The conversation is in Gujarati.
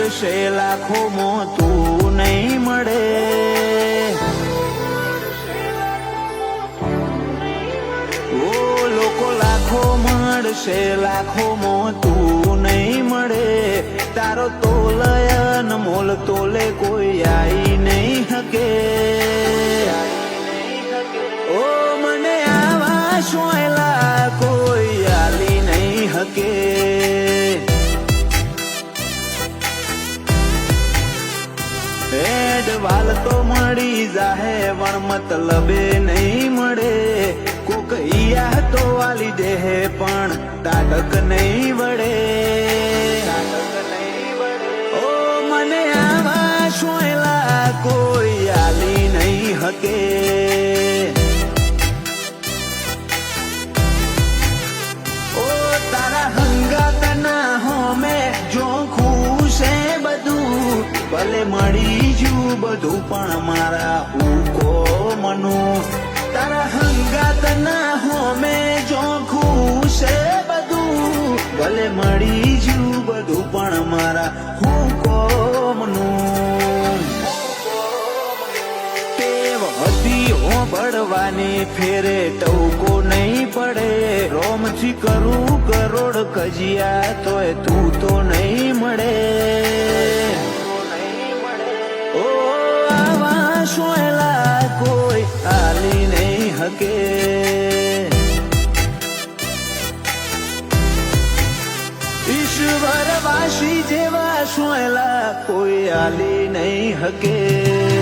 મળશે લાખોમાં તું નહીં મળે. ઓ લોકો લાખો મળશે લાખોમાં તું નહીં મળે. તારો તોલયન મોલ તોલે કોઈ આઈ નહીં હકે. ઓ મને આવા સોયલા કોઈ આલી નહીં હકે. વાલ તો મળી જાહે પણ મતલબે નહીં મળે. કોક ઈયા તો વાલી દેહે પણ તાટક નહીં વળે. ઓ મને આવા સોયલા કોઈ આલી નહીં હકે. ઓ તારા હંગાતના હોમે જો ખુશે બધું ભલે મળી જુ બધું પણ મારા હુકો મનું. તારા હંગાત ના હોમે જો ખુશે બધું ભલે મળી જુ બધું પણ મારા હુકો મનું. ટેવ હતી હોબળવાની ફેરે ટવકો નહીં પડે. રોમથી કરું કરોડ કજિયા તોય તું તો નહીં મળે. સોયલા કોઈ આલી નહીં હકે. ઈશ્વર વાસી જેવા સોયલા કોઈ આલી નહીં હકે.